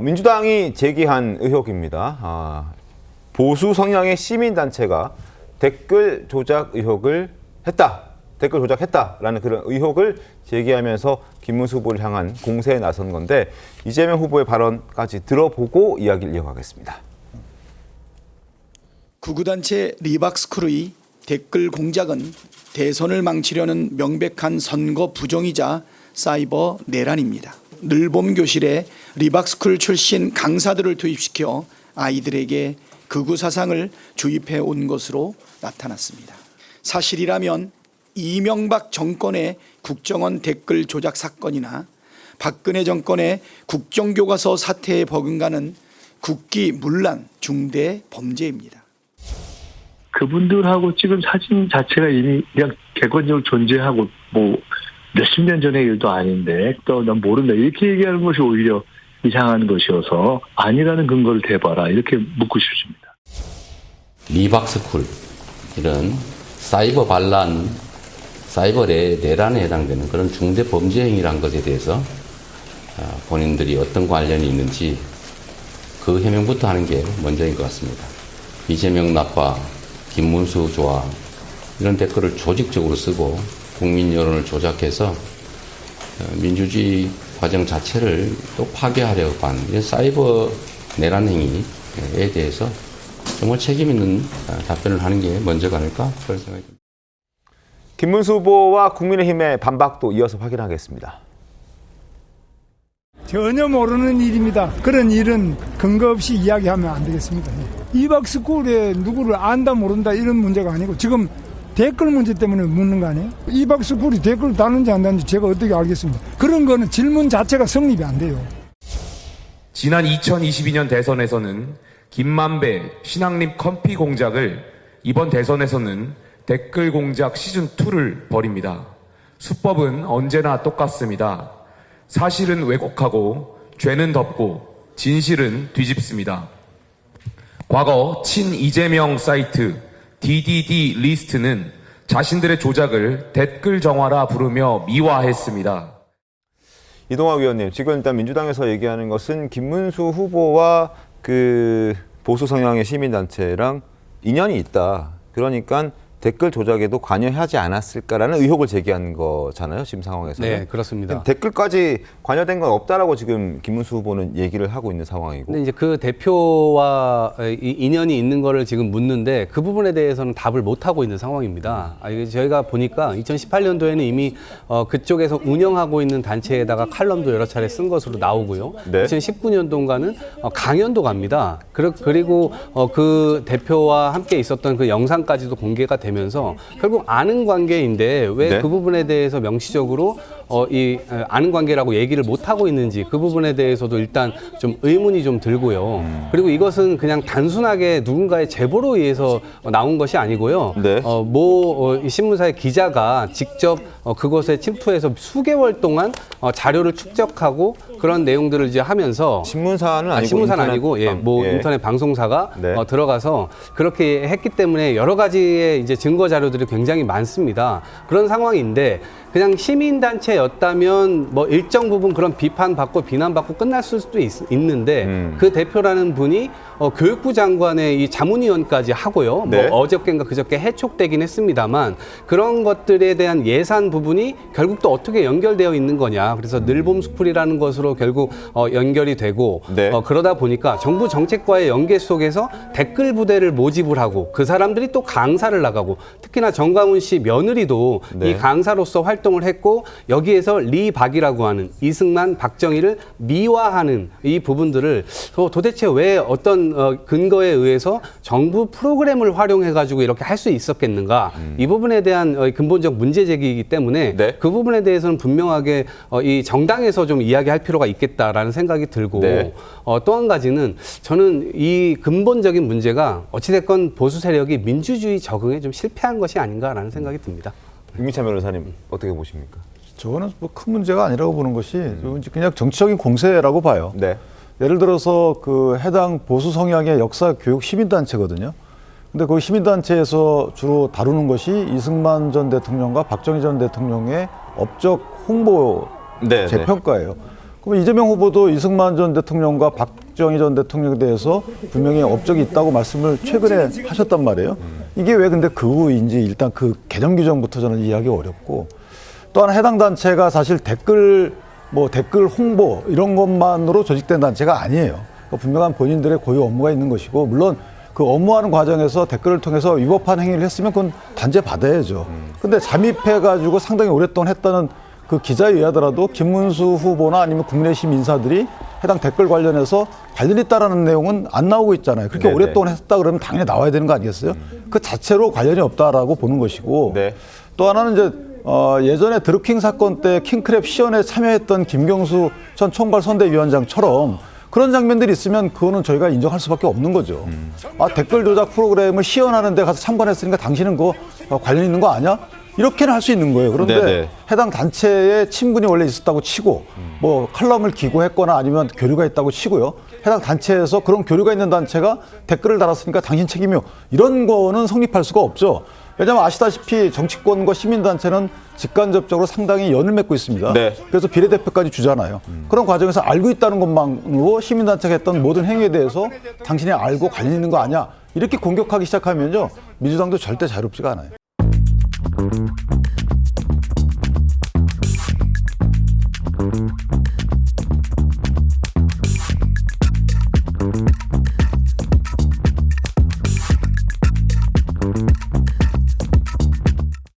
민주당이 제기한 의혹입니다. 보수 성향의 시민단체가 댓글 조작 의혹을 댓글 조작했다라는 그런 의혹을 제기하면서 김문수 후보를 향한 공세에 나선 건데 이재명 후보의 발언까지 들어보고 이야기를 이어가겠습니다. 극우단체 리박스쿨의 댓글 공작은 대선을 망치려는 명백한 선거 부정이자 사이버 내란입니다. 늘봄 교실에 리박스쿨 출신 강사들을 투입시켜 아이들에게 극우 사상을 주입해 온 것으로 나타났습니다. 사실이라면 이명박 정권의 국정원 댓글 조작 사건이나 박근혜 정권의 국정교과서 사태에 버금가는 국기문란 중대 범죄입니다. 그분들하고 찍은 사진 자체가 이미 그냥 객관적으로 존재하고 뭐 몇십 년 전의 일도 아닌데 또 난 모른다 이렇게 얘기하는 것이 오히려 이상한 것이어서 아니라는 근거를 대봐라 이렇게 묻고 싶습니다. 리박스쿨 이런 사이버 반란, 사이버 내란에 해당되는 그런 중대 범죄 행위란 것에 대해서 본인들이 어떤 관련이 있는지 그 해명부터 하는 게 먼저인 것 같습니다. 이재명 나빠, 김문수 좋아 이런 댓글을 조직적으로 쓰고 국민 여론을 조작해서 민주주의 과정 자체를 또 파괴하려고 하는 이런 사이버 내란 행위에 대해서 정말 책임 있는 답변을 하는 게 먼저가 아닐까 그런 생각이 듭니다. 김문수 후보와 국민의힘의 반박도 이어서 확인하겠습니다. 전혀 모르는 일입니다. 그런 일은 근거 없이 이야기하면 안 되겠습니다. 이박스쿨에 누구를 안다 모른다 이런 문제가 아니고 지금 댓글 문제 때문에 묻는 거 아니에요? 이박스쿨이 댓글을 다는지 안 다는지 제가 어떻게 알겠습니까? 그런 거는 질문 자체가 성립이 안 돼요. 지난 2022년 대선에서는 김만배 신앙립 커피 공작을 이번 대선에서는 댓글 공작 시즌2를 벌입니다. 수법은 언제나 똑같습니다. 사실은 왜곡하고 죄는 덮고 진실은 뒤집습니다. 과거 친 이재명 사이트 DDD 리스트는 자신들의 조작을 댓글 정화라 부르며 미화했습니다. 이동학 의원님, 지금 일단 민주당에서 얘기하는 것은 김문수 후보와 그 보수 성향의 시민단체랑 인연이 있다. 그러니까 댓글 조작에도 관여하지 않았을까라는 의혹을 제기한 거잖아요, 지금 상황에서는. 네, 그렇습니다. 댓글까지 관여된 건 없다라고 지금 김문수 후보는 얘기를 하고 있는 상황이고. 근데 이제 그 대표와 인연이 있는 거를 지금 묻는데 그 부분에 대해서는 답을 못 하고 있는 상황입니다. 이게 저희가 보니까 2018년도에는 이미 그쪽에서 운영하고 있는 단체에다가 칼럼도 여러 차례 쓴 것으로 나오고요. 네. 2019년도인가는 강연도 갑니다. 그리고 그 대표와 함께 있었던 그 영상까지도 공개가 되면서 결국 아는 관계인데 왜 그 네. 부분에 대해서 명시적으로 이 아는 관계라고 얘기를 못 하고 있는지 그 부분에 대해서도 일단 좀 의문이 좀 들고요. 그리고 이것은 그냥 단순하게 누군가의 제보로 의해서 나온 것이 아니고요. 네. 이 신문사의 기자가 직접 그것에 침투해서 수개월 동안 자료를 축적하고 그런 내용들을 이제 하면서 신문사는 아니고 신문사는 아니고 인터넷 방송사가 네. 들어가서 그렇게 했기 때문에 여러 가지의 이제 증거 자료들이 굉장히 많습니다. 그런 상황인데 그냥 시민단체였다면 뭐 일정 부분 그런 비판받고 비난받고 끝났을 수도 있는데 그 대표라는 분이 교육부 장관의 이 자문위원까지 하고요. 네. 뭐 어저께인가 그저께 해촉되긴 했습니다만 그런 것들에 대한 예산 부분이 결국 또 어떻게 연결되어 있는 거냐. 그래서 늘봄 스쿨이라는 것으로 결국 연결이 되고 네. 그러다 보니까 정부 정책과의 연계 속에서 댓글 부대를 모집을 하고 그 사람들이 또 강사를 나가고 특히나 정광훈 씨 며느리도 네. 이 강사로서 활동을 했고 여기에서 리박이라고 하는 이승만, 박정희를 미화하는 이 부분들을 도대체 왜 어떤 근거에 의해서 정부 프로그램을 활용해가지고 이렇게 할 수 있었겠는가 이 부분에 대한 근본적 문제 제기이기 때문에 네. 그 부분에 대해서는 분명하게 이 정당에서 좀 이야기할 필요가 있겠다라는 생각이 들고 네. 또 한 가지는 저는 이 근본적인 문제가 어찌됐건 보수 세력이 민주주의 적응에 좀 실패한 것이 아닌가라는 생각이 듭니다. 윤기찬 변호사님 어떻게 보십니까? 저거는 뭐 큰 문제가 아니라고 보는 것이 그냥 정치적인 공세라고 봐요. 네. 예를 들어서 그 해당 보수 성향의 역사 교육 시민단체거든요. 근데 그 시민단체에서 주로 다루는 것이 이승만 전 대통령과 박정희 전 대통령의 업적 홍보 네, 재평가예요. 그럼 이재명 후보도 이승만 전 대통령과 박정희 전 대통령에 대해서 분명히 업적이 있다고 말씀을 최근에 하셨단 말이에요. 이게 왜 근데 그 후인지 일단 그 개념 규정부터 저는 이해하기 어렵고, 또 하나 해당 단체가 사실 댓글 홍보 이런 것만으로 조직된 단체가 아니에요. 그러니까 분명한 본인들의 고유 업무가 있는 것이고, 물론 그 업무하는 과정에서 댓글을 통해서 위법한 행위를 했으면 그건 단죄 받아야죠. 근데 잠입해가지고 상당히 오랫동안 했다는 그 기자에 의하더라도 김문수 후보나 아니면 국내심 인사들이 해당 댓글 관련해서 관련 있다라는 내용은 안 나오고 있잖아요. 그렇게 네네. 오랫동안 했다 그러면 당연히 나와야 되는 거 아니겠어요? 그 자체로 관련이 없다라고 보는 것이고, 네. 또 하나는 이제 예전에 드루킹 사건 때 킹크랩 시연에 참여했던 김경수 전 총괄 선대위원장처럼 그런 장면들이 있으면 그거는 저희가 인정할 수밖에 없는 거죠. 댓글 조작 프로그램을 시연하는 데 가서 참관했으니까 당신은 그거 관련 있는 거 아니야? 이렇게는 할 수 있는 거예요. 그런데 네네. 해당 단체에 친분이 원래 있었다고 치고 뭐 칼럼을 기고했거나 아니면 교류가 있다고 치고요. 해당 단체에서 그런 교류가 있는 단체가 댓글을 달았으니까 당신 책임이요. 이런 거는 성립할 수가 없죠. 왜냐하면 아시다시피 정치권과 시민단체는 직간접적으로 상당히 연을 맺고 있습니다. 네. 그래서 비례대표까지 주잖아요. 그런 과정에서 알고 있다는 것만으로 시민단체가 했던 모든 행위에 대해서 당신이 알고 관련 있는 거 아니야. 이렇게 공격하기 시작하면요. 민주당도 절대 자유롭지가 않아요.